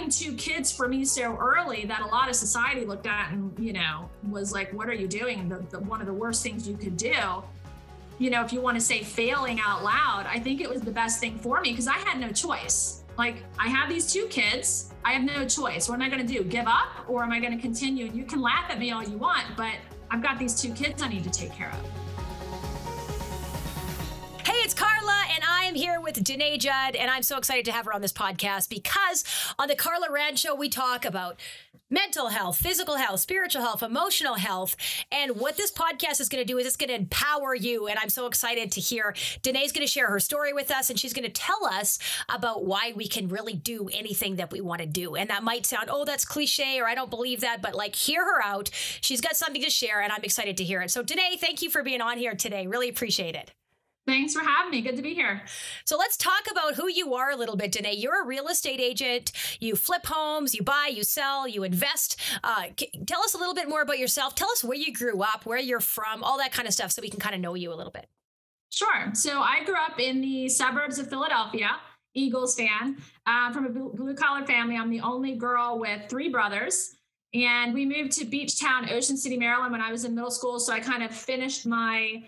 having two kids for me so early that a lot of society looked at and, was like, what are you doing? One of the worst things you could do. If you want to say failing out loud, I think it was the best thing for me because I had no choice. Like, I have these two kids. I have no choice. What am I going to do? Give up, or am I going to continue? And you can laugh at me all you want, but I've got these two kids I need to take care of. Hey, it's Carla, and I am here with Denae Judd, and I'm so excited to have her on this podcast because on the Carla Rand Show, we talk about mental health, physical health, spiritual health, emotional health. And what this podcast is going to do is it's going to empower you. And I'm so excited to hear Denae's going to share her story with us. And she's going to tell us about why we can really do anything that we want to do. And that might sound, oh, that's cliche, or I don't believe that. But like, hear her out. She's got something to share, and I'm excited to hear it. So Denae, thank you for being on here today. Really appreciate it. Thanks for having me. Good to be here. So let's talk about who you are a little bit, Denae. You're a real estate agent. You flip homes, you buy, you sell, you invest. Tell us a little bit more about yourself. Tell us where you grew up, where you're from, all that kind of stuff so we can kind of know you a little bit. Sure. So I grew up in the suburbs of Philadelphia, Eagles fan, from a blue-collar family. I'm the only girl with three brothers. And we moved to beach town, Ocean City, Maryland when I was in middle school. So I kind of finished my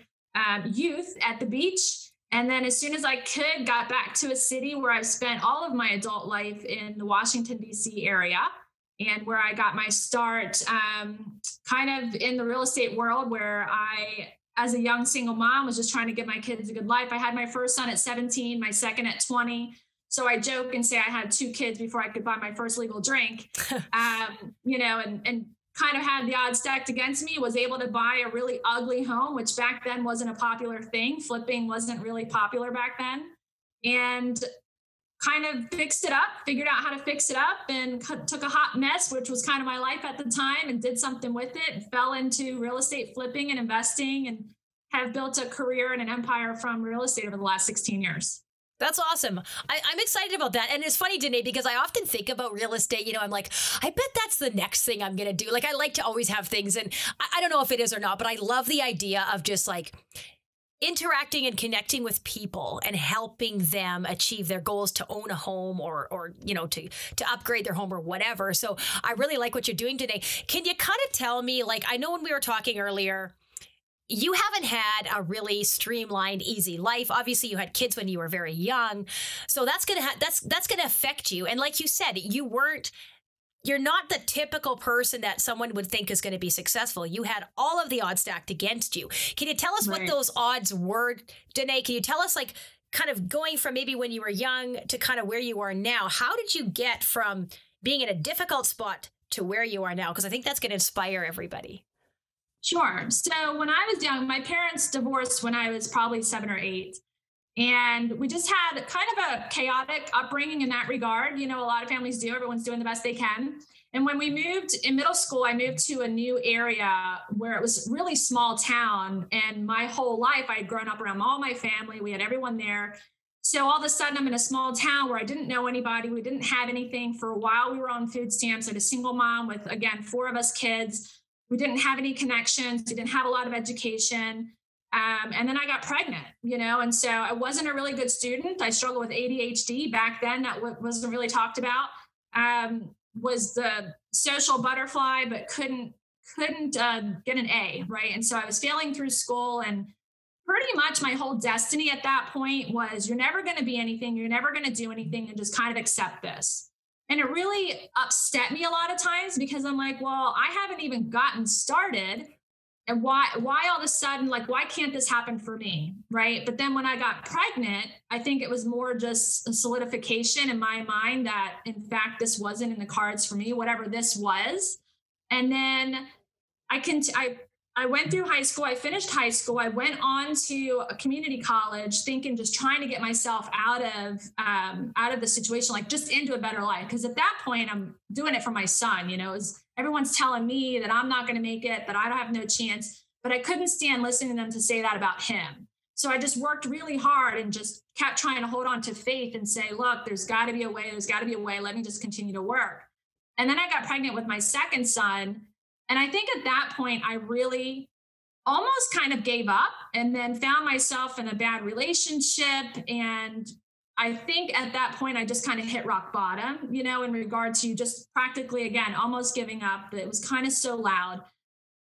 youth at the beach. And then as soon as I could, got back to a city where I've spent all of my adult life in the Washington, D.C. area, and where I got my start kind of in the real estate world, where I, as a young single mom, was just trying to give my kids a good life. I had my first son at 17, my second at 20. So I joke and say I had two kids before I could buy my first legal drink, and kind of had the odds stacked against me, was able to buy a really ugly home, which back then wasn't a popular thing. Flipping wasn't really popular back then. And kind of fixed it up, figured out how to fix it up, and took a hot mess, which was kind of my life at the time, and did something with it, and fell into real estate flipping and investing, and have built a career and an empire from real estate over the last 16 years. That's awesome. I'm excited about that. And it's funny, Denae, because I often think about real estate, I'm like, I bet that's the next thing I'm going to do. Like, I like to always have things, and I don't know if it is or not, but I love the idea of just like interacting and connecting with people and helping them achieve their goals to own a home or to upgrade their home or whatever. So I really like what you're doing today. Can you kind of tell me, like, I know when we were talking earlier, you haven't had a really streamlined, easy life. Obviously, you had kids when you were very young, so that's gonna affect you. And like you said, you're not the typical person that someone would think is going to be successful. You had all of the odds stacked against you. Can you tell us what those odds were, Denae? Can you tell us, like, kind of going from maybe when you were young to kind of where you are now? How did you get from being in a difficult spot to where you are now? Because I think that's going to inspire everybody. Sure. So when I was young, my parents divorced when I was probably 7 or 8. And we just had kind of a chaotic upbringing in that regard. A lot of families do. Everyone's doing the best they can. And when we moved in middle school, I moved to a new area where it was really small town. And my whole life, I had grown up around all my family. We had everyone there. So all of a sudden, I'm in a small town where I didn't know anybody. We didn't have anything. For a while, we were on food stamps. I had a single mom with, again, 4 of us kids. We didn't have any connections. We didn't have a lot of education. And then I got pregnant, and so I wasn't a really good student. I struggled with ADHD back then. That wasn't really talked about. Was the social butterfly, but couldn't get an A, right? And so I was failing through school, and pretty much my whole destiny at that point was, you're never going to be anything. You're never going to do anything, and just kind of accept this. And it really upset me a lot of times because I'm like, well, I haven't even gotten started. And why all of a sudden, like, why can't this happen for me? Right. But then when I got pregnant, I think it was more just a solidification in my mind that, in fact, this wasn't in the cards for me, whatever this was. And then I went through high school. I finished high school. I went on to a community college, just trying to get myself out of the situation, like just into a better life. Because at that point, I'm doing it for my son. Everyone's telling me that I'm not going to make it, that I don't have no chance. But I couldn't stand listening to them to say that about him. So I just worked really hard and just kept trying to hold on to faith and say, look, there's got to be a way. There's got to be a way. Let me just continue to work. And then I got pregnant with my second son. And I think at that point, I really almost kind of gave up, and then found myself in a bad relationship. And I think at that point, I just kind of hit rock bottom, in regard to just practically, again, almost giving up. It was kind of so loud.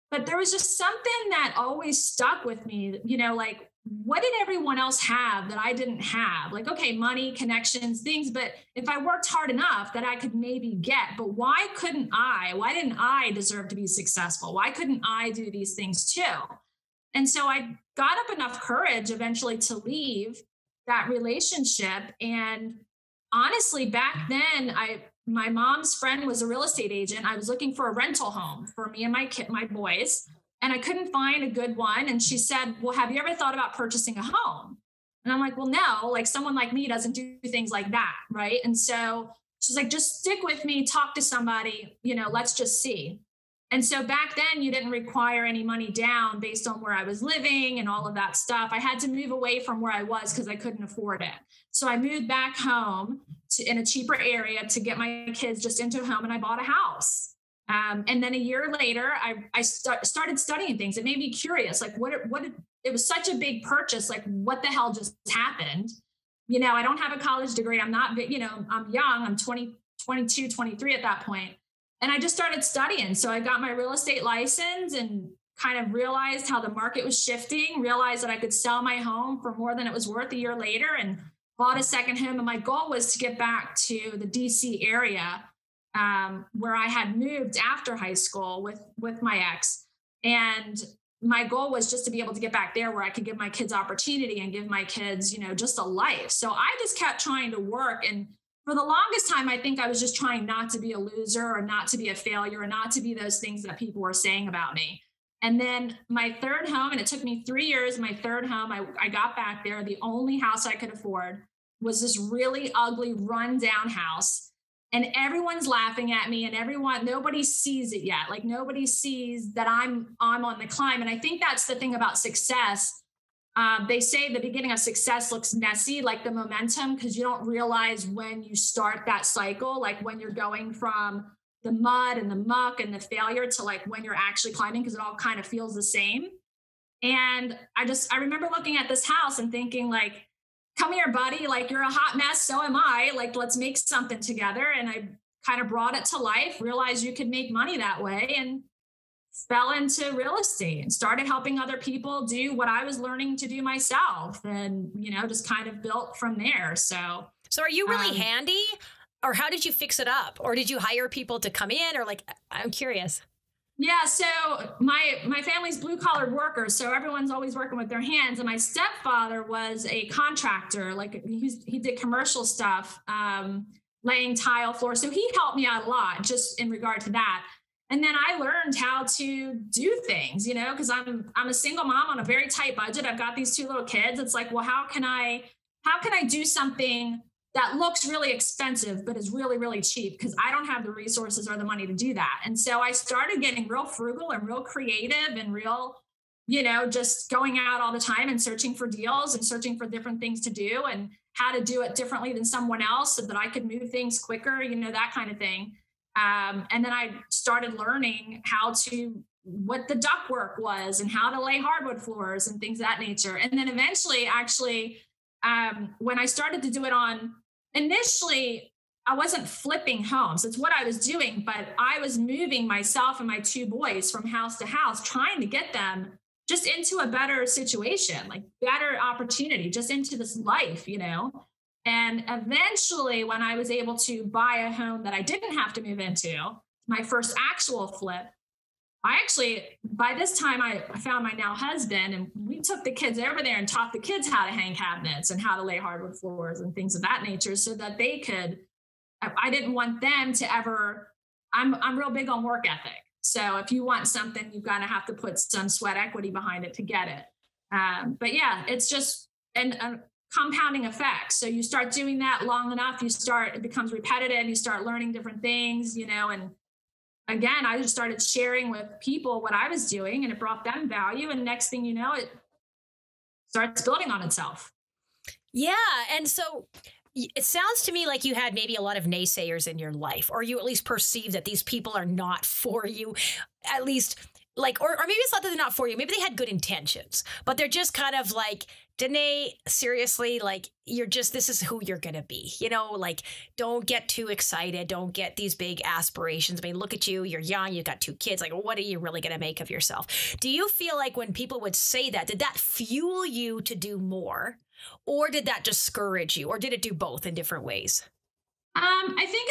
But there was just something that always stuck with me, like, what did everyone else have that I didn't have? Like, okay, money, connections, things, but if I worked hard enough that I could maybe get, but why couldn't I? Why didn't I deserve to be successful? Why couldn't I do these things too? And so I got up enough courage eventually to leave that relationship. And honestly, back then, my mom's friend was a real estate agent. I was looking for a rental home for me and my boys, and I couldn't find a good one. And she said, well, have you ever thought about purchasing a home? And I'm like, well, no, like someone like me doesn't do things like that. Right. And so she's like, just stick with me, talk to somebody, let's just see. And so back then you didn't require any money down based on where I was living and all of that stuff. I had to move away from where I was because I couldn't afford it. So I moved back home in a cheaper area to get my kids just into a home, and I bought a house. And then a year later, I started studying things. It made me curious, like it was such a big purchase. Like, what the hell just happened? I don't have a college degree. I'm not, I'm young. I'm 22, 23 at that point. And I just started studying. So I got my real estate license and kind of realized how the market was shifting, realized that I could sell my home for more than it was worth a year later, and bought a second home. And my goal was to get back to the DC area, where I had moved after high school with my ex. And my goal was just to be able to get back there where I could give my kids opportunity and give my kids, just a life. So I just kept trying to work. And for the longest time, I think I was just trying not to be a loser or not to be a failure or not to be those things that people were saying about me. And then my third home, and it took me 3 years, my third home, I got back there. The only house I could afford was this really ugly, run-down house. And everyone's laughing at me, and nobody sees it yet. Like, nobody sees that I'm on the climb. And I think that's the thing about success. They say the beginning of success looks messy, like the momentum, because you don't realize when you start that cycle, like when you're going from the mud and the muck and the failure to like when you're actually climbing, because it all kind of feels the same. And I remember looking at this house and thinking, like, come here, buddy, like, you're a hot mess, so am I, like, let's make something together. And I kind of brought it to life, realized you could make money that way, and fell into real estate and started helping other people do what I was learning to do myself, and, just kind of built from there. So are you really handy, or how did you fix it up? Or did you hire people to come in, or like, I'm curious. Yeah. So my family's blue collar workers. So everyone's always working with their hands. And my stepfather was a contractor. Like, he did commercial stuff, laying tile floors. So he helped me out a lot just in regard to that. And then I learned how to do things, because I'm a single mom on a very tight budget. I've got these 2 little kids. It's like, well, how can I do something that looks really expensive, but is really, really cheap, because I don't have the resources or the money to do that. And so I started getting real frugal and real creative and real, just going out all the time and searching for deals and searching for different things to do and how to do it differently than someone else so that I could move things quicker, that kind of thing. And then I started learning what the ductwork was and how to lay hardwood floors and things of that nature. And then eventually, actually, when I started to do it initially, I wasn't flipping homes. It's what I was doing, but I was moving myself and my 2 boys from house to house, trying to get them just into a better situation, like better opportunity, just into this life, And eventually, when I was able to buy a home that I didn't have to move into, my first actual flip, by this time, I found my now husband, and we took the kids over there and taught the kids how to hang cabinets and how to lay hardwood floors and things of that nature, so that I didn't want them to ever, I'm real big on work ethic. So if you want something, you've got to have to put some sweat equity behind it to get it. But yeah, it's just a compounding effect. So you start doing that long enough, it becomes repetitive, you start learning different things, and again, I just started sharing with people what I was doing, and it brought them value. And next thing you know, it starts building on itself. Yeah. And so it sounds to me like you had maybe a lot of naysayers in your life, or you at least perceive that these people are not for you. At least like, or maybe it's not that they're not for you. Maybe they had good intentions, but they're just kind of like, Denae, seriously, like, this is who you're going to be, like, don't get too excited. Don't get these big aspirations. I mean, look at you, you're young, you got 2 kids. Like, what are you really going to make of yourself? Do you feel like when people would say that, did that fuel you to do more, or did that discourage you, or did it do both in different ways? I think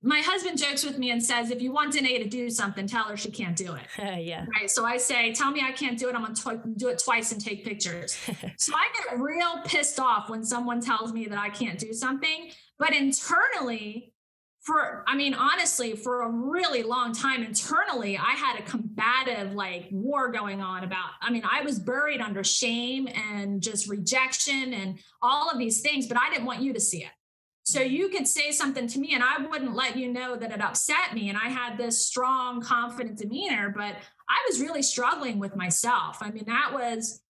my husband jokes with me and says, if you want Denae to do something, tell her she can't do it. Yeah. Right. So I say, tell me I can't do it. I'm going to do it twice and take pictures. So I get real pissed off when someone tells me that I can't do something. But internally, honestly, for a really long time internally, I had a combative war going on I was buried under shame and just rejection and all of these things, but I didn't want you to see it. So you could say something to me and I wouldn't let you know that it upset me. And I had this strong, confident demeanor, but I was really struggling with myself. That was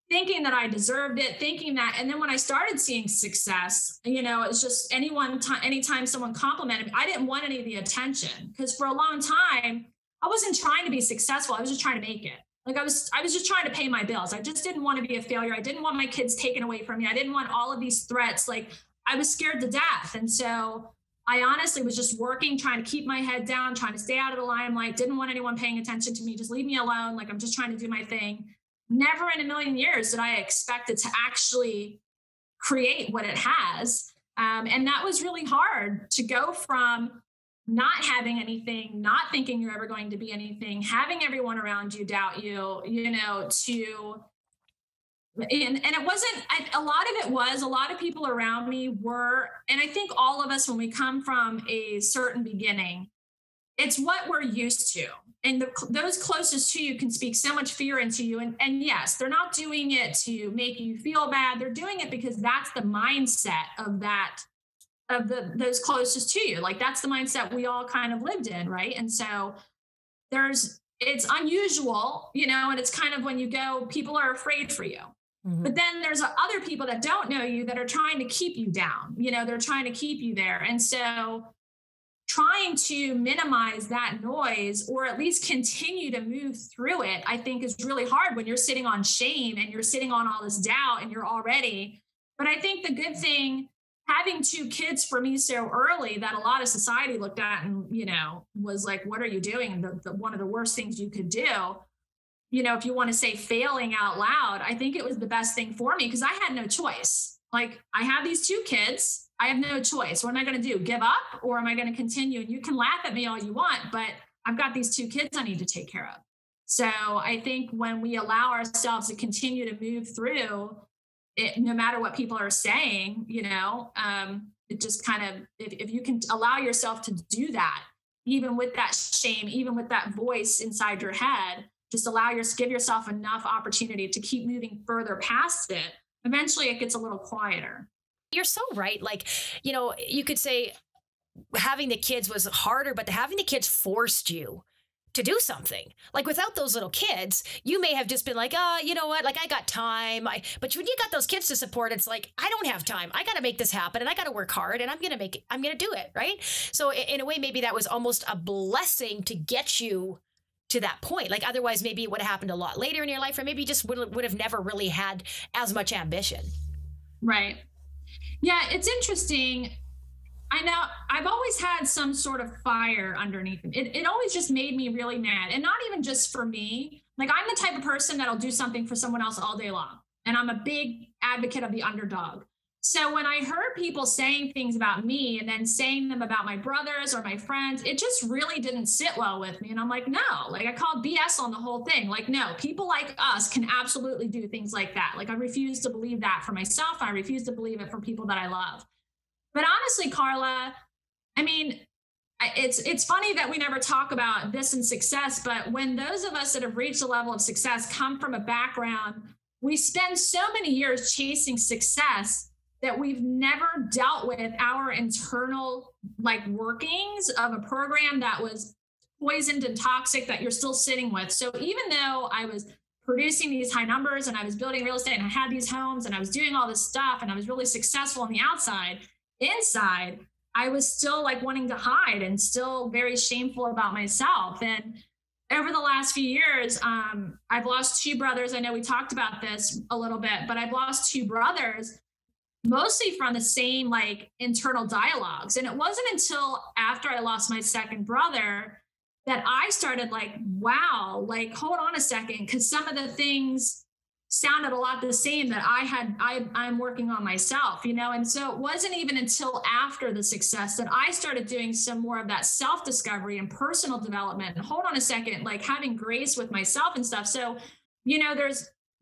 thinking that I deserved it, thinking that. And then when I started seeing success, it's just anytime someone complimented me, I didn't want any of the attention, because for a long time, I wasn't trying to be successful. I was just trying to make it. I was just trying to pay my bills. I just didn't want to be a failure. I didn't want my kids taken away from me. I didn't want all of these threats. I was scared to death. And so I honestly was just working, trying to keep my head down, trying to stay out of the limelight, didn't want anyone paying attention to me, just leave me alone. I'm just trying to do my thing. Never in a million years did I expect it to actually create what it has. And that was really hard, to go from not having anything, not thinking you're ever going to be anything, having everyone around you doubt you, to... And it wasn't, a lot of people around me were, and I think all of us, when we come from a certain beginning, it's what we're used to. And those closest to you can speak so much fear into you. And yes, they're not doing it to make you feel bad. They're doing it because that's the mindset of those closest to you. That's the mindset we all kind of lived in. Right. And so it's unusual, and it's kind of when you go, people are afraid for you. Mm-hmm. But then there's other people that don't know you that are trying to keep you down. They're trying to keep you there. And so trying to minimize that noise, or at least continue to move through it, I think is really hard when you're sitting on shame and you're sitting on all this doubt and you're already. But I think the good thing, having 2 kids for me so early, that a lot of society looked at and, was like, what are you doing? And one of the worst things you could do. If you want to say failing out loud, I think it was the best thing for me, because I had no choice. I have these 2 kids. I have no choice. What am I going to do? Give up, or am I going to continue? And you can laugh at me all you want, but I've got these 2 kids I need to take care of. So I think when we allow ourselves to continue to move through it, no matter what people are saying, it just kind of, if you can allow yourself to do that, even with that shame, even with that voice inside your head, just give yourself enough opportunity to keep moving further past it. Eventually it gets a little quieter. You're so right. You could say having the kids was harder, but having the kids forced you to do something. Without those little kids, you may have just been like, oh, you know what? I got time. But when you got those kids to support, it's like, I don't have time. I got to make this happen, and I got to work hard, and I'm going to do it. Right. So in a way, maybe that was almost a blessing to get you to that point. Otherwise, maybe it would have happened a lot later in your life, or maybe you just would have never really had as much ambition. Right. Yeah, it's interesting. I know I've always had some sort of fire underneath me. It always just made me really mad. And not even just for me. I'm the type of person that'll do something for someone else all day long. And I'm a big advocate of the underdog. So when I heard people saying things about me and then saying them about my brothers or my friends, it just really didn't sit well with me. And I'm like, no, I called BS on the whole thing. No, people like us can absolutely do things like that. I refuse to believe that for myself. I refuse to believe it for people that I love. But honestly, Carla, it's funny that we never talk about this in success, but when those of us that have reached a level of success come from a background, we spend so many years chasing success that we've never dealt with our internal workings of a program that was poisoned and toxic that you're still sitting with. So even though I was producing these high numbers and I was building real estate and I had these homes and I was doing all this stuff and I was really successful on the outside, inside, I was still wanting to hide and still very shameful about myself. And over the last few years, I've lost two brothers. I know we talked about this a little bit, but I've lost two brothers mostly from the same like internal dialogues. And it wasn't until after I lost my second brother that I started like, wow, like, hold on a second. Cause some of the things sounded a lot the same that I'm working on myself, you know? And so it wasn't even until after the success that I started doing some more of that self-discovery and personal development. And hold on a second, like having grace with myself and stuff. So, you know,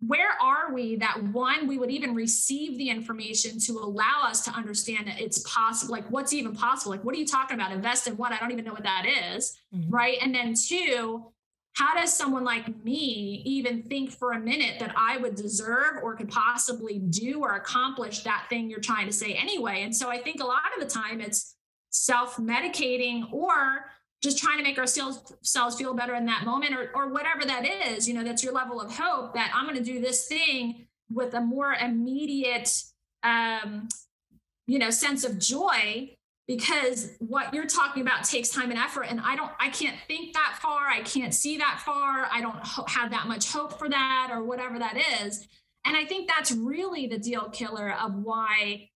where are we that one, we would even receive the information to allow us to understand that it's possible, like what's even possible? Like, what are you talking about? Invest in what? I don't even know what that is. Mm-hmm. Right. And then two, how does someone like me even think for a minute that I would deserve or could possibly do or accomplish that thing you're trying to say anyway? And so I think a lot of the time it's self-medicating or just trying to make ourselves feel better in that moment or whatever that is, you know, that's your level of hope that I'm going to do this thing with a more immediate, you know, sense of joy, because what you're talking about takes time and effort. And I can't think that far. I can't see that far. I don't have that much hope for that or whatever that is. And I think that's really the deal killer of why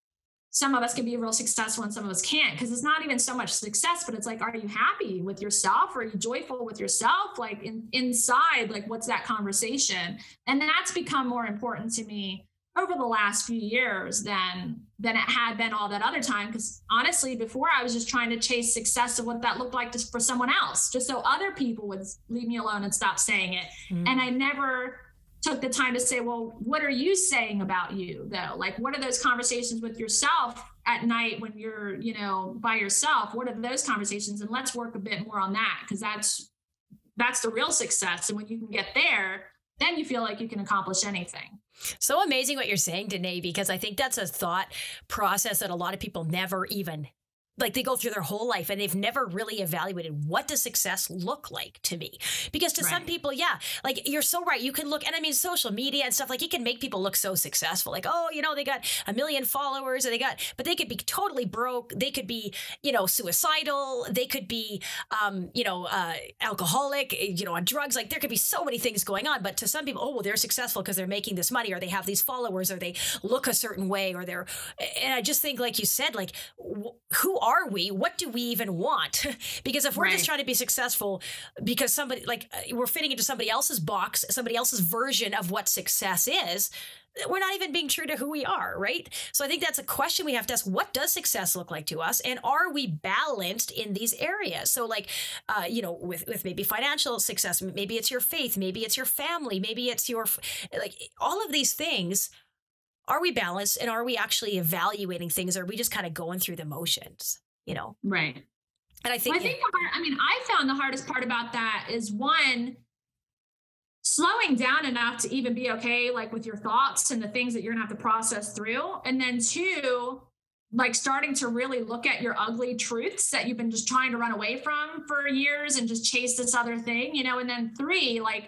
some of us can be real successful and some of us can't, because it's not even so much success, but it's like, are you happy with yourself? Are you joyful with yourself? Like inside, like what's that conversation? And that's become more important to me over the last few years than it had been all that other time. Because honestly, before I was just trying to chase success of what that looked like just for someone else, just so other people would leave me alone and stop saying it. Mm. And I never took the time to say, well, what are you saying about you though? Like, what are those conversations with yourself at night when you're, you know, by yourself? What are those conversations? And let's work a bit more on that, because that's the real success. And when you can get there, then you feel like you can accomplish anything. So amazing what you're saying, Denae, because I think that's a thought process that a lot of people never even, like they go through their whole life and they've never really evaluated what does success look like to me? Because to some people, yeah, like you're so right. You can look, and I mean, social media and stuff, like it can make people look so successful. Like, oh, you know, they got 1 million followers but they could be totally broke. They could be, you know, suicidal. They could be, alcoholic, you know, on drugs. Like there could be so many things going on. But to some people, oh, well, they're successful because they're making this money or they have these followers or they look a certain way or and I just think, like you said, like who are we? What do we even want? Because if we're just trying to be successful because somebody, like we're fitting into somebody else's box, somebody else's version of what success is, we're not even being true to who we are, right? So I think that's a question we have to ask. What does success look like to us? And are we balanced in these areas? So like, you know, with maybe financial success, maybe it's your faith, maybe it's your family, maybe it's your, like all of these things. Are we balanced, and are we actually evaluating things? Or are we just kind of going through the motions, you know? Right. And I think, I found the hardest part about that is one, slowing down enough to even be okay, like with your thoughts and the things that you're gonna have to process through. And then two, like starting to really look at your ugly truths that you've been just trying to run away from for years and just chase this other thing, you know? And then three, like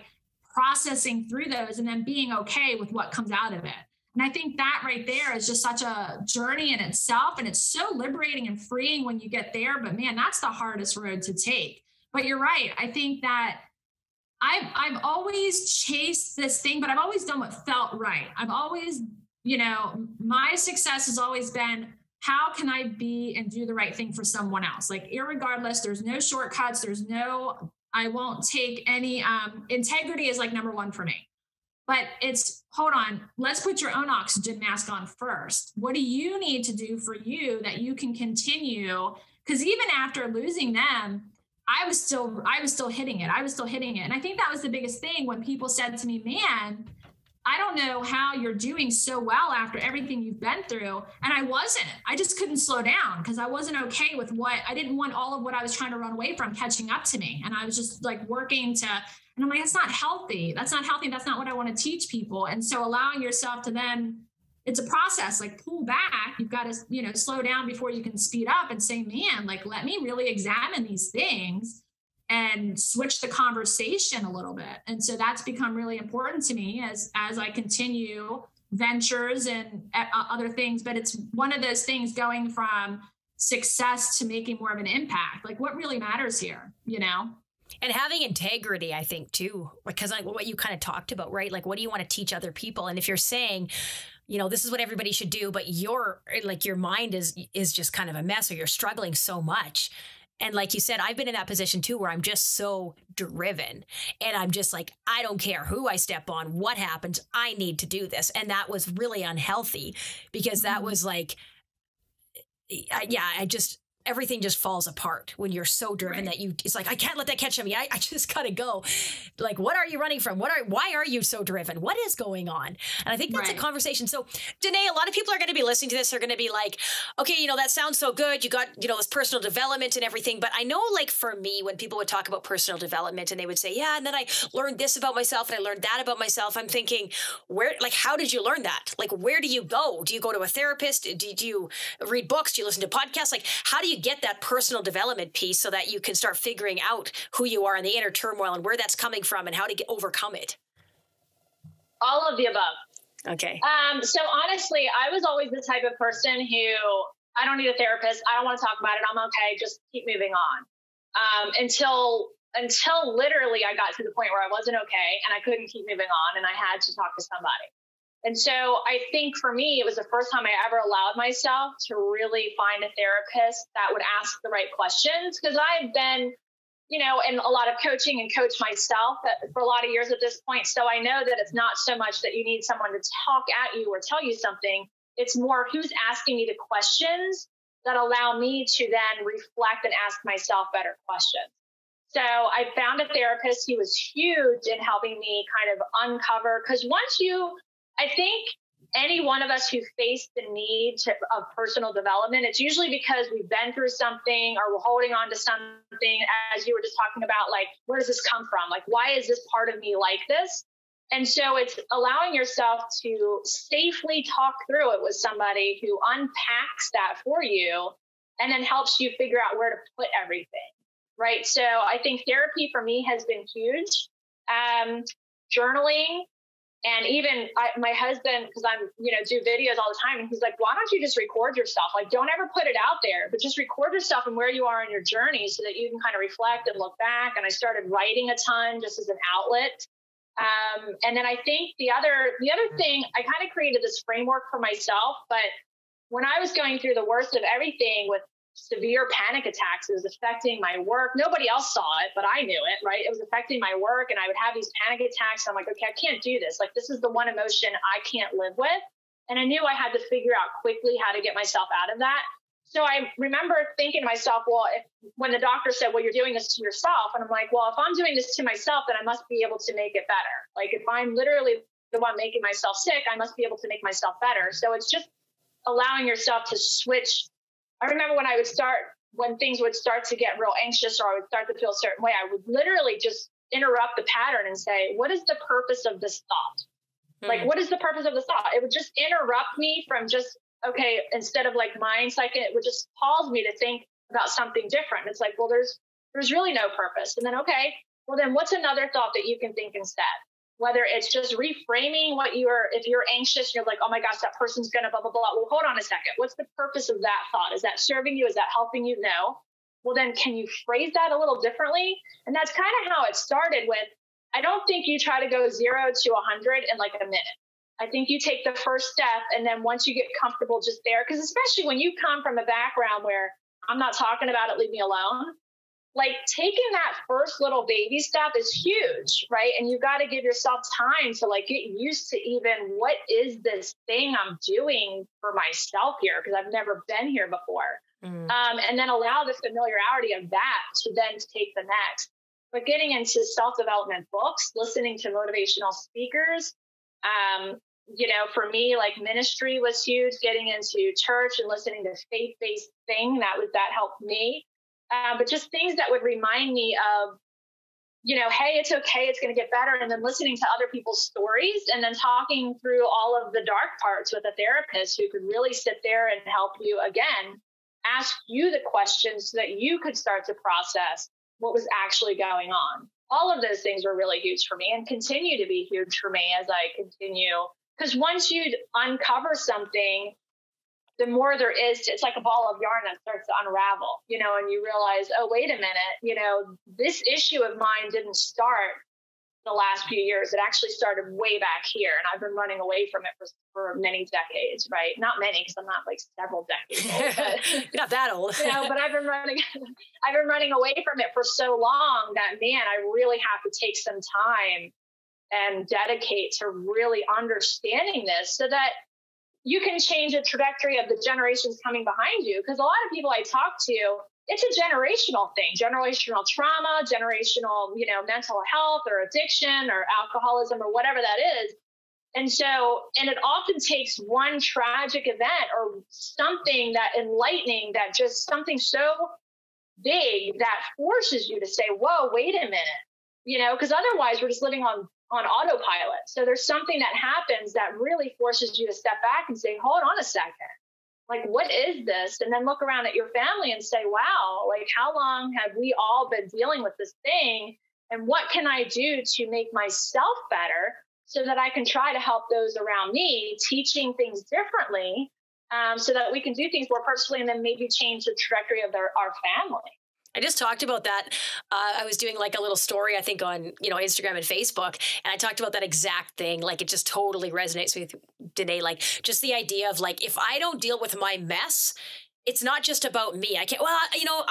processing through those and then being okay with what comes out of it. And I think that right there is just such a journey in itself. And it's so liberating and freeing when you get there. But man, that's the hardest road to take. But you're right. I think that I've always chased this thing, but I've always done what felt right. I've always, you know, my success has always been, how can I be and do the right thing for someone else? Like, irregardless, there's no shortcuts. I won't take any, integrity is like number one for me. But it's, hold on, let's put your own oxygen mask on first. What do you need to do for you that you can continue? Because even after losing them, I was still hitting it. And I think that was the biggest thing when people said to me, man, I don't know how you're doing so well after everything you've been through. And I wasn't. I just couldn't slow down because I wasn't okay with I didn't want all of what I was trying to run away from catching up to me. And I was just like working and I'm like, that's not healthy. That's not healthy. That's not what I want to teach people. And so allowing yourself to then, it's a process, like pull back. You've got to, you know, slow down before you can speed up and say, man, like, let me really examine these things and switch the conversation a little bit. And so that's become really important to me as I continue ventures and other things. But it's one of those things going from success to making more of an impact. Like what really matters here, you know? And having integrity, I think, too, because like what you kind of talked about, right? Like, what do you want to teach other people? And if you're saying, you know, this is what everybody should do, but your mind is just kind of a mess, or you're struggling so much. And like you said, I've been in that position too, where I'm just so driven and I'm just like, I don't care who I step on, what happens, I need to do this. And that was really unhealthy, because that was like, everything just falls apart when you're so driven that it's like, I can't let that catch on me. I just gotta go. Like, what are you running from? Why are you so driven? What is going on? And I think that's a conversation. So Denae, a lot of people are going to be listening to this. They're going to be like, okay, you know, that sounds so good. You got, you know, this personal development and everything. But I know, like, for me, when people would talk about personal development and they would say, yeah, and then I learned this about myself and I learned that about myself. I'm thinking, how did you learn that? Like, where do you go? Do you go to a therapist? Do you read books? Do you listen to podcasts? Like, how do you get that personal development piece so that you can start figuring out who you are in the inner turmoil and where that's coming from and how to overcome it? All of the above. Okay. So honestly, I was always the type of person who, I don't need a therapist. I don't want to talk about it. I'm okay. Just keep moving on. Until literally I got to the point where I wasn't okay and I couldn't keep moving on and I had to talk to somebody. And so I think for me, it was the first time I ever allowed myself to really find a therapist that would ask the right questions, because I've been, you know, in a lot of coaching and coach myself for a lot of years at this point. So I know that it's not so much that you need someone to talk at you or tell you something. It's more who's asking me the questions that allow me to then reflect and ask myself better questions. So I found a therapist. He was huge in helping me kind of uncover, because I think any one of us who face the need of personal development, it's usually because we've been through something or we're holding on to something, as you were just talking about, like, where does this come from? Like, why is this part of me like this? And so it's allowing yourself to safely talk through it with somebody who unpacks that for you and then helps you figure out where to put everything, right? So I think therapy for me has been huge. Journaling. And even my husband, because I'm, you know, do videos all the time. And he's like, why don't you just record yourself? Like, don't ever put it out there, but just record yourself and where you are in your journey so that you can kind of reflect and look back. And I started writing a ton just as an outlet. And then I think the other thing, I kind of created this framework for myself. But when I was going through the worst of everything with severe panic attacks, it was affecting my work. Nobody else saw it, but I knew it, right? It was affecting my work, and I would have these panic attacks. I'm like, okay, I can't do this. Like, this is the one emotion I can't live with. And I knew I had to figure out quickly how to get myself out of that. So I remember thinking to myself, well, when the doctor said, well, you're doing this to yourself. And I'm like, well, if I'm doing this to myself, then I must be able to make it better. Like, if I'm literally the one making myself sick, I must be able to make myself better. So it's just allowing yourself to switch. I remember when things would start to get real anxious or I would start to feel a certain way, I would literally just interrupt the pattern and say, what is the purpose of this thought? Like, what is the purpose of this thought? It would just interrupt me from just, okay, instead of like mind cycling, it would just pause me to think about something different. It's like, well, there's really no purpose. And then, okay, well, then what's another thought that you can think instead? Whether it's just reframing if you're anxious, you're like, oh my gosh, that person's going to blah, blah, blah. Well, hold on a second. What's the purpose of that thought? Is that serving you? Is that helping you? No. Well, then can you phrase that a little differently? And that's kind of how it started with, I don't think you try to go 0 to 100 in like a minute. I think you take the first step. And then once you get comfortable just there, because especially when you come from a background where I'm not talking about it, leave me alone. Like, taking that first little baby step is huge, right? And you got to give yourself time to like get used to even what is this thing I'm doing for myself here, because I've never been here before. And then allow the familiarity of that to then take the next. But getting into self-development books, listening to motivational speakers, you know, for me, like ministry was huge. Getting into church and listening to faith-based thing that helped me. But just things that would remind me of, you know, hey, it's okay, it's going to get better. And then listening to other people's stories and then talking through all of the dark parts with a therapist who could really sit there and help you, again, ask you the questions so that you could start to process what was actually going on. All of those things were really huge for me and continue to be huge for me as I continue. Because once you uncover something, the more there is, it's like a ball of yarn that starts to unravel, you know, and you realize, oh, wait a minute, you know, this issue of mine didn't start the last few years. It actually started way back here. And I've been running away from it for many decades, right? Not many, because I'm not like several decades old. But, you're not that old. You know, but I've been running away from it for so long that, man, I really have to take some time and dedicate to really understanding this so that you can change the trajectory of the generations coming behind you. Because a lot of people I talk to, it's a generational thing, generational trauma, generational, you know, mental health or addiction or alcoholism or whatever that is. And so, and it often takes one tragic event or something that enlightening, that just something so big that forces you to say, whoa, wait a minute, you know, because otherwise we're just living on autopilot. So there's something that happens that really forces you to step back and say, hold on a second. Like, what is this? And then look around at your family and say, wow, like, how long have we all been dealing with this thing? And what can I do to make myself better so that I can try to help those around me, teaching things differently, so that we can do things more personally and then maybe change the trajectory of our family. I just talked about that. I was doing like a little story, I think, on, you know, Instagram and Facebook. And I talked about that exact thing. Like, it just totally resonates with Denae. Like, just the idea of like, if I don't deal with my mess, it's not just about me. I can't, well, you know,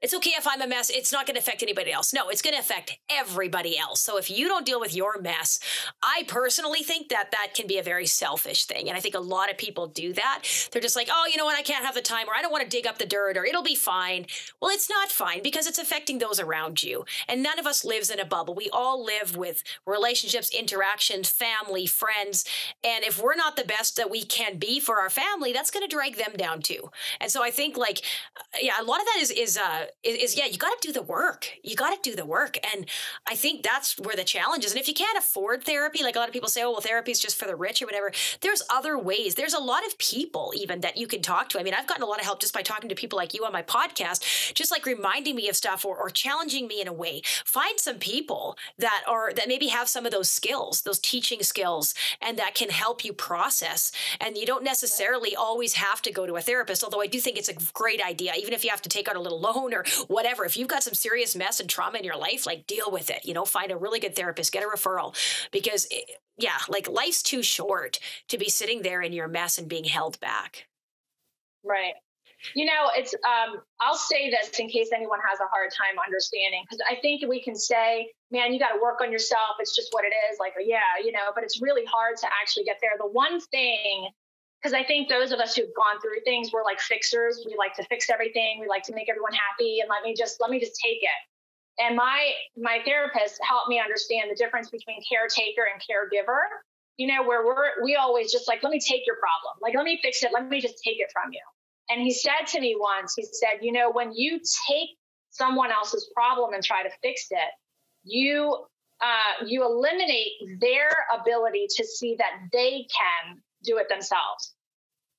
it's okay if I'm a mess. It's not going to affect anybody else. No, it's going to affect everybody else. So if you don't deal with your mess, I personally think that can be a very selfish thing. And I think a lot of people do that. They're just like, oh, you know what? I can't have the time, or I don't want to dig up the dirt, or it'll be fine. Well, it's not fine because it's affecting those around you. And none of us lives in a bubble. We all live with relationships, interactions, family, friends. And if we're not the best that we can be for our family, that's going to drag them down too. And so I think like, yeah, a lot of that is yeah, you got to do the work. You got to do the work. And I think that's where the challenge is. And if you can't afford therapy, like a lot of people say, oh, well, therapy is just for the rich or whatever. There's other ways. There's a lot of people even that you can talk to. I mean, I've gotten a lot of help just by talking to people like you on my podcast, just like reminding me of stuff or challenging me in a way. Find some people that maybe have some of those skills, those teaching skills, and that can help you process. And you don't necessarily always have to go to a therapist, although I do think it's a great idea, even if you have to take out a little loan or whatever. If you've got some serious mess and trauma in your life, like, deal with it, you know, find a really good therapist, get a referral, because yeah, like, life's too short to be sitting there in your mess and being held back. Right. You know, it's, I'll say this in case anyone has a hard time understanding, because I think we can say, man, you got to work on yourself. It's just what it is. Like, yeah, you know, but it's really hard to actually get there. The one thing, because I think those of us who've gone through things, we're like fixers. We like to fix everything. We like to make everyone happy, and let me just take it. And my therapist helped me understand the difference between caretaker and caregiver. You know, where we always just like, let me take your problem. Like, let me fix it. Let me just take it from you. And he said to me once, he said, you know, when you take someone else's problem and try to fix it, you eliminate their ability to see that they can do it themselves.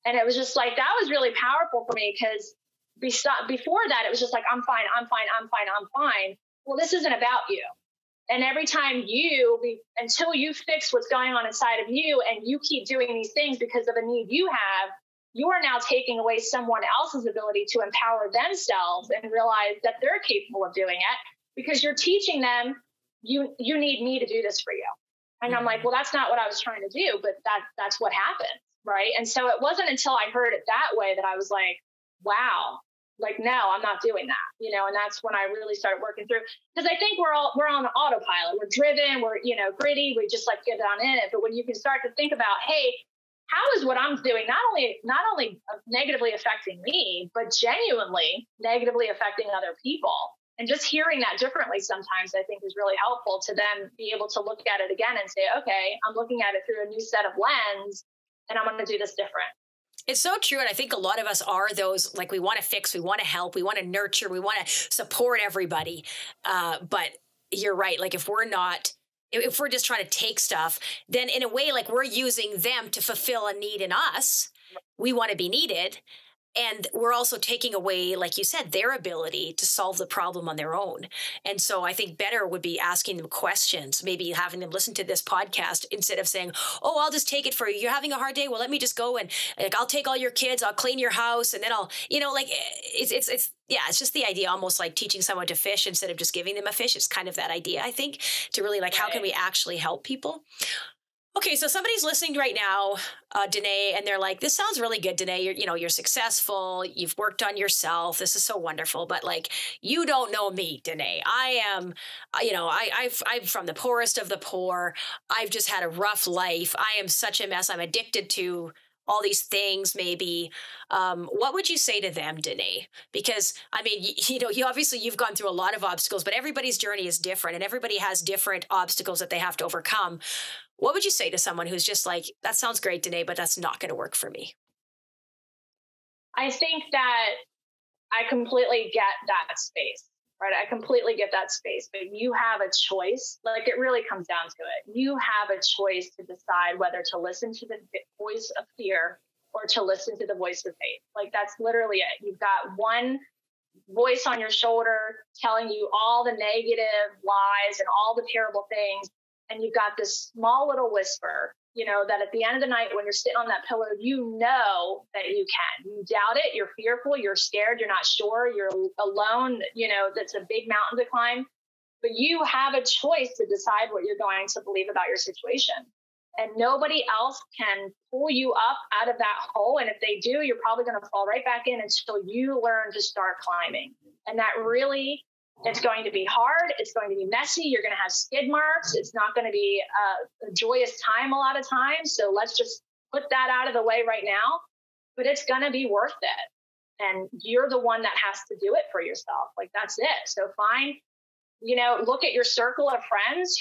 And it was just like, that was really powerful for me, because before that, it was just like, I'm fine. Well, this isn't about you. And every time until you fix what's going on inside of you, and you keep doing these things because of a need you have, you are now taking away someone else's ability to empower themselves and realize that they're capable of doing it, because you're teaching them, you need me to do this for you. And I'm like, well, that's not what I was trying to do, but that's what happened. Right. And so it wasn't until I heard it that way that I was like, wow, like, no, I'm not doing that, you know. And that's when I really started working through, because I think we're on autopilot. We're driven, we're, you know, gritty. We just like get on in it. But when you can start to think about, hey, how is what I'm doing not only negatively affecting me, but genuinely negatively affecting other people? And just hearing that differently sometimes, I think, is really helpful to then be able to look at it again and say, okay, I'm looking at it through a new set of lens, and I'm going to do this different. It's so true. And I think a lot of us are those, like, we want to fix, we want to help, we want to nurture, we want to support everybody. But you're right. Like, if we're just trying to take stuff, then in a way, like, we're using them to fulfill a need in us. We want to be needed. And we're also taking away, like you said, their ability to solve the problem on their own. And so I think better would be asking them questions, maybe having them listen to this podcast instead of saying, oh, I'll just take it for you. You're having a hard day. Well, let me just go and like, I'll take all your kids. I'll clean your house. And then I'll, like it's just the idea, almost like teaching someone to fish instead of just giving them a fish. It's kind of that idea, I think, to really like, how can we actually help people? Okay, so somebody's listening right now, Denae, and they're like, this sounds really good, Denae. You're successful. You've worked on yourself. This is so wonderful. But like, you don't know me, Denae. I am, I'm from the poorest of the poor. I've just had a rough life. I am such a mess. I'm addicted to all these things, maybe. What would you say to them, Denae? Because, I mean, you've gone through a lot of obstacles, but everybody's journey is different and everybody has different obstacles that they have to overcome. What would you say to someone who's just like, that sounds great, Denae, but that's not going to work for me? I think that I completely get that space, right? I completely get that space, but you have a choice. Like, it really comes down to it. You have a choice to decide whether to listen to the voice of fear or to listen to the voice of faith. Like, that's literally it. You've got one voice on your shoulder telling you all the negative lies and all the terrible things. And you've got this small little whisper, that at the end of the night, when you're sitting on that pillow, that you can. You doubt it. You're fearful. You're scared. You're not sure. You're alone. That's a big mountain to climb. But you have a choice to decide what you're going to believe about your situation. And nobody else can pull you up out of that hole. And if they do, you're probably going to fall right back in until you learn to start climbing. And that really... it's going to be hard. It's going to be messy. You're going to have skid marks. It's not going to be a joyous time a lot of times. So let's just put that out of the way right now. But it's going to be worth it. And you're the one that has to do it for yourself. Like, that's it. So find, look at your circle of friends.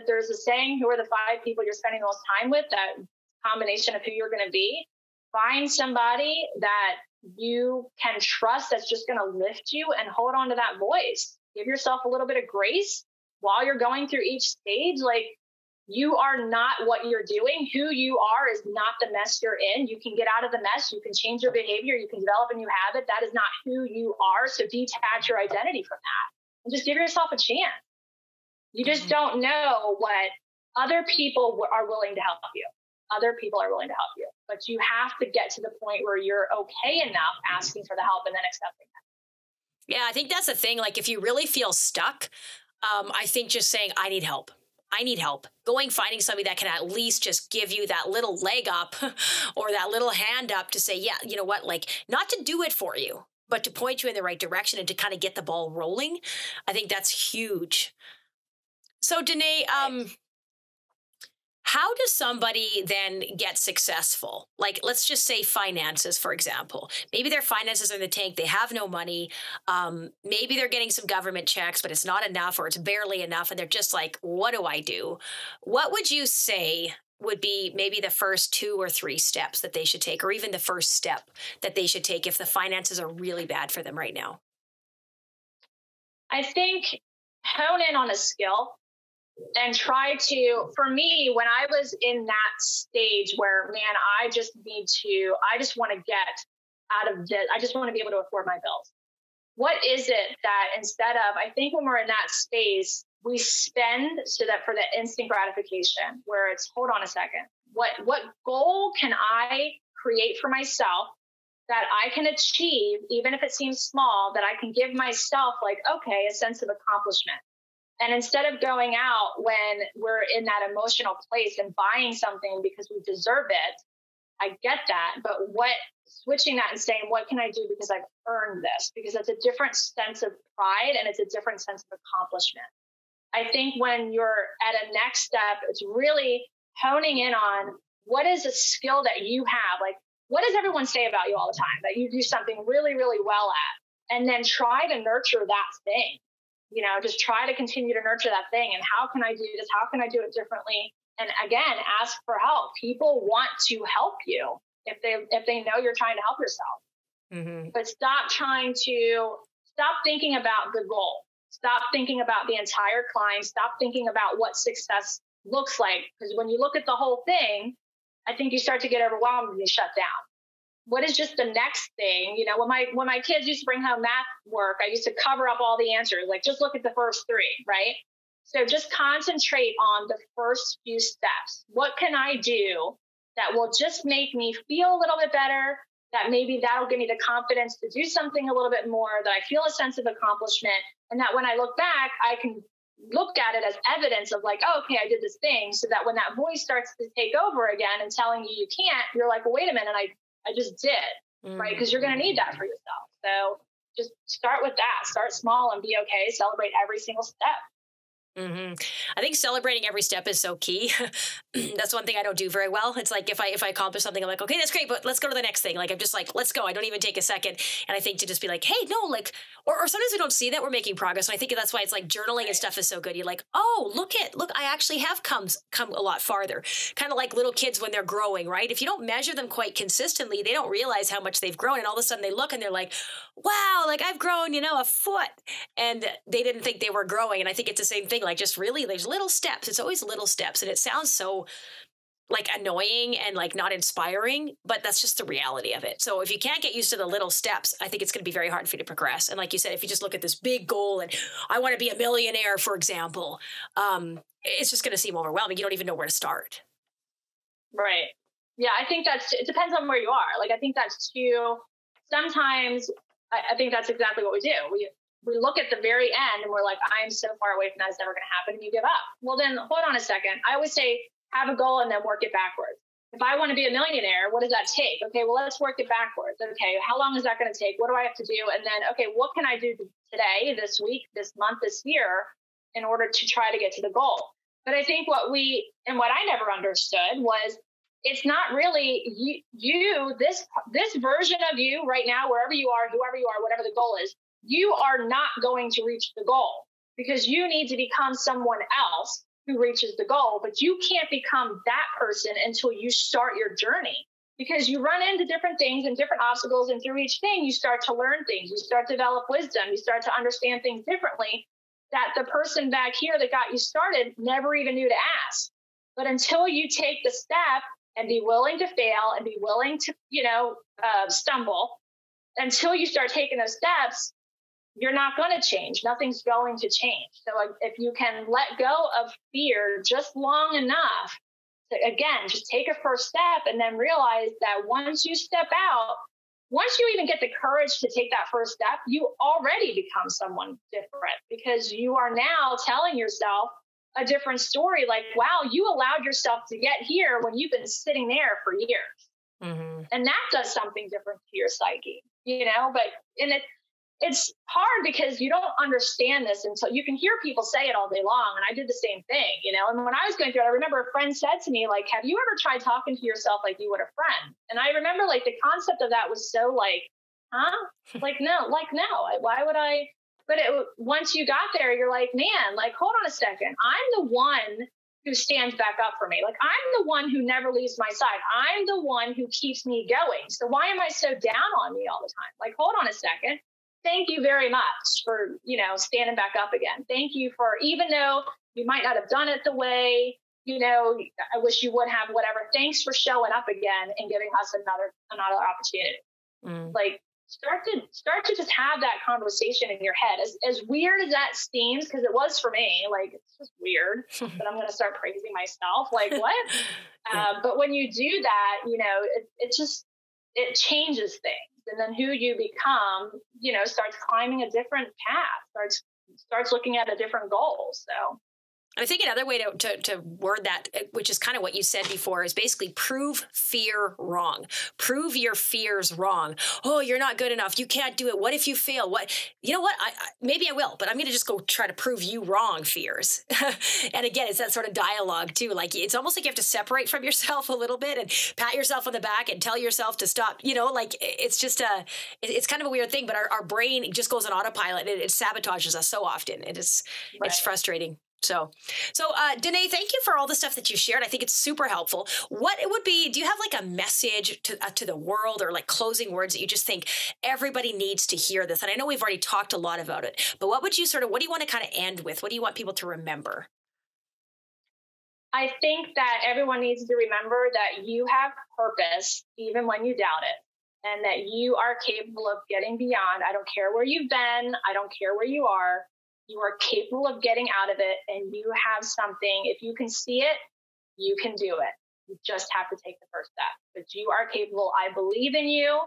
There's a saying, who are the 5 people you're spending the most time with? That combination of who you're going to be. Find somebody that you can trust that's just going to lift you and hold on to that voice. Give yourself a little bit of grace while you're going through each stage. Like, you are not what you're doing. Who you are is not the mess you're in. You can get out of the mess. You can change your behavior. You can develop a new habit. That is not who you are. So detach your identity from that and just give yourself a chance. You just don't know what other people are willing to help you. Other people are willing to help you, but you have to get to the point where you're okay enough asking for the help and then accepting it. Yeah, I think that's the thing. Like, if you really feel stuck, I think just saying, I need help. Finding somebody that can at least just give you that little leg up or that little hand up to say, yeah, you know what, like, not to do it for you, but to point you in the right direction and to kind of get the ball rolling. I think that's huge. So, Denae, how does somebody then get successful? Like, let's just say finances, for example. Maybe their finances are in the tank. They have no money. Maybe they're getting some government checks, but it's not enough or it's barely enough. And they're just like, what do I do? What would you say would be maybe the first 2 or 3 steps that they should take, or even the first step that they should take if the finances are really bad for them right now? I think hone in on a skill. And try to, for me, when I was in that stage where, man, I just want to get out of this. I just want to be able to afford my bills. What is it that instead of, I think when we're in that space, we spend so that for the instant gratification where it's, hold on a second, what goal can I create for myself that I can achieve, even if it seems small, that I can give myself like, okay, a sense of accomplishment. And instead of going out when we're in that emotional place and buying something because we deserve it, I get that. But switching that and saying, what can I do because I've earned this? Because it's a different sense of pride and it's a different sense of accomplishment. I think when you're at a next step, it's really honing in on what is a skill that you have? Like, what does everyone say about you all the time? That you do something really, really well at, and then try to nurture that thing. Just try to continue to nurture that thing. And how can I do this? How can I do it differently? And again, ask for help. People want to help you if they know you're trying to help yourself. Mm-hmm. But stop thinking about the goal. Stop thinking about the entire climb. Stop thinking about what success looks like. Because when you look at the whole thing, I think you start to get overwhelmed and you shut down. what is just the next thing? You know, when my kids used to bring home math work, I used to cover up all the answers, like just look at the first three, right? So just concentrate on the first few steps. What can I do that will just make me feel a little bit better, that maybe that'll give me the confidence to do something a little bit more, that I feel a sense of accomplishment, and that when I look back, I can look at it as evidence of like, oh, okay, I did this thing, so that when that voice starts to take over again and telling you can't, you're like, well, wait a minute, I just did, right? Because you're going to need that for yourself. So just start with that. Start small and be okay. Celebrate every single step. Mm-hmm. I think celebrating every step is so key. That's one thing I don't do very well. It's like if I accomplish something, I'm like, okay, that's great, but let's go to the next thing. Like I'm just like, let's go. I don't even take a second. And I think to just be like, hey, no, like, or sometimes we don't see that we're making progress. And I think that's why it's like journaling and stuff is so good. You're like, oh, look, I actually have come a lot farther. Kind of like little kids when they're growing, right? If you don't measure them quite consistently, they don't realize how much they've grown. And all of a sudden they look and they're like, wow, like I've grown, a foot. And they didn't think they were growing. And I think it's the same thing. Like just really, there's little steps. It's always little steps. And it sounds so like annoying and like not inspiring, but that's just the reality of it. So if you can't get used to the little steps, I think it's going to be very hard for you to progress. And like you said, if you just look at this big goal and I want to be a millionaire, for example, it's just going to seem overwhelming. You don't even know where to start. Right. Yeah. I think it depends on where you are. Like, I think that's too, sometimes I think that's exactly what we do. We look at the very end and we're like, I'm so far away from that, it's never going to happen. And you give up. Well, then hold on a second. I always say, have a goal and then work it backwards. If I want to be a millionaire, what does that take? Okay, well, let's work it backwards. Okay, how long is that going to take? What do I have to do? And then, okay, what can I do today, this week, this month, this year in order to try to get to the goal? But I think what I never understood was it's not really you, this version of you right now, wherever you are, whoever you are, whatever the goal is, you are not going to reach the goal because you need to become someone else who reaches the goal, but you can't become that person until you start your journey because you run into different things and different obstacles. And through each thing, you start to learn things, you start to develop wisdom, you start to understand things differently that the person back here that got you started never even knew to ask. But until you take the step and be willing to fail and be willing to, stumble, until you start taking those steps, you're not going to change. Nothing's going to change. So if you can let go of fear just long enough to, again, just take a first step and then realize that once you step out, once you even get the courage to take that first step, you already become someone different because you are now telling yourself a different story. Like, wow, you allowed yourself to get here when you've been sitting there for years. Mm-hmm. And that does something different to your psyche, it's hard because you don't understand this until you can hear people say it all day long. And I did the same thing, and when I was going through it, I remember a friend said to me, like, have you ever tried talking to yourself like you would a friend? And I remember like the concept of that was so like, huh? No, why would I? But once you got there, you're like, man, like, hold on a second. I'm the one who stands back up for me. Like, I'm the one who never leaves my side. I'm the one who keeps me going. So why am I so down on me all the time? Like, hold on a second. Thank you very much for, standing back up again. Thank you for, even though you might not have done it the way, I wish you would have, whatever. Thanks for showing up again and giving us another opportunity. Like, start to just have that conversation in your head. As weird as that seems, because it was for me, like, it's just weird, but I'm going to start praising myself. Like, what? But when you do that, it changes things. And then who you become, starts climbing a different path, starts looking at a different goal. So I think another way to word that, which is kind of what you said before, is basically prove fear wrong. Prove your fears wrong. Oh, you're not good enough. You can't do it. What if you fail? What? You know what? Maybe I will, but I'm going to just go try to prove you wrong, fears. And again, it's that sort of dialogue too. Like, it's almost like you have to separate from yourself a little bit and pat yourself on the back and tell yourself to stop. It's just it's kind of a weird thing, but our brain just goes on autopilot and it sabotages us so often. It's frustrating. So, Danae, thank you for all the stuff that you shared. I think it's super helpful. What it would be, do you have like a message to the world or like closing words that you just think everybody needs to hear this? And I know we've already talked a lot about it, but what do you want to kind of end with? What do you want people to remember? I think that everyone needs to remember that you have purpose, even when you doubt it. and that you are capable of getting beyond. I don't care where you've been. I don't care where you are. You are capable of getting out of it, and you have something. If you can see it, you can do it. You just have to take the first step. But you are capable. I believe in you.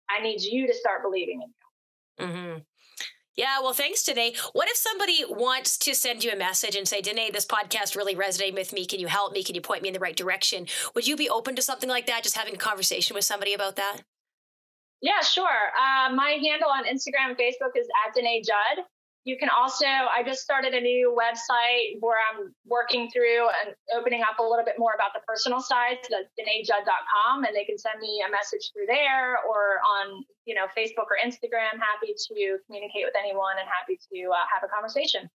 I need you to start believing in you. Mm-hmm. Yeah, well, thanks, Danae. What if somebody wants to send you a message and say, Danae, this podcast really resonated with me. Can you help me? Can you point me in the right direction? Would you be open to something like that, just having a conversation with somebody about that? Yeah, sure. My handle on Instagram and Facebook is @Denae Judd. You can also, I just started a new website where I'm working through and opening up a little bit more about the personal side. So that's DanaeJudd.com, and they can send me a message through there or on, Facebook or Instagram. Happy to communicate with anyone and happy to have a conversation.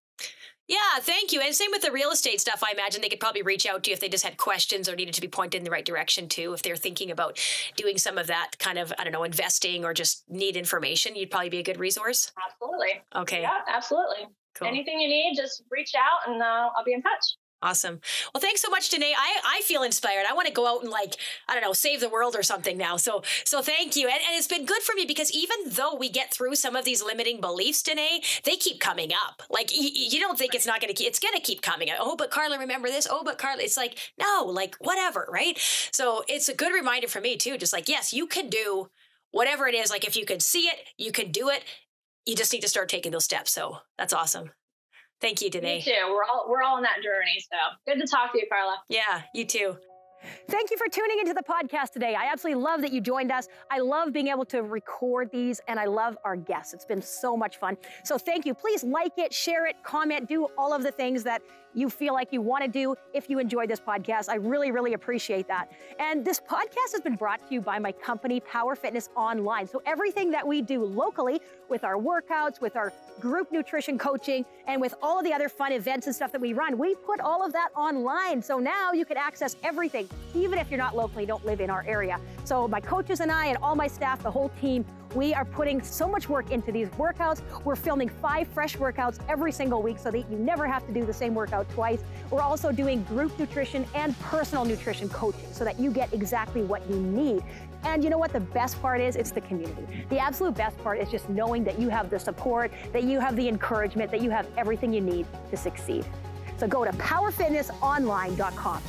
Yeah, thank you. And same with the real estate stuff. I imagine they could probably reach out to you if they just had questions or needed to be pointed in the right direction too. If they're thinking about doing some of that kind of, investing or just need information, you'd probably be a good resource. Absolutely. Okay. Yeah, absolutely. Cool. Anything you need, just reach out and I'll be in touch. Awesome. Well, thanks so much, Denae. I feel inspired. I want to go out and save the world or something now. So thank you. And it's been good for me because even though we get through some of these limiting beliefs, Denae, they keep coming up. Like you don't think it's not going to keep, it's going to keep coming. Oh, but Carla, remember this? Oh, but Carla, it's like, no, whatever. Right. So it's a good reminder for me too. Just yes, you can do whatever it is. If you can see it, you can do it. You just need to start taking those steps. So that's awesome. Thank you, Denae. Me too. We're all on that journey. So good to talk to you, Carla. Yeah, you too. Thank you for tuning into the podcast today. I absolutely love that you joined us. I love being able to record these, and I love our guests. It's been so much fun. So thank you. Please like it, share it, comment, do all of the things that you feel like you want to do if you enjoyed this podcast. I really, really appreciate that. And this podcast has been brought to you by my company, Power Fitness Online. So everything that we do locally with our workouts, with our group nutrition coaching, and with all of the other fun events and stuff that we run, we put all of that online. So now you can access everything, even if you're not locally, don't live in our area. So my coaches and I and all my staff, the whole team, we are putting so much work into these workouts. We're filming 5 fresh workouts every single week so that you never have to do the same workout twice. We're also doing group nutrition and personal nutrition coaching so that you get exactly what you need. And you know what the best part is? It's the community. The absolute best part is just knowing that you have the support, that you have the encouragement, that you have everything you need to succeed. So go to powerfitnessonline.com.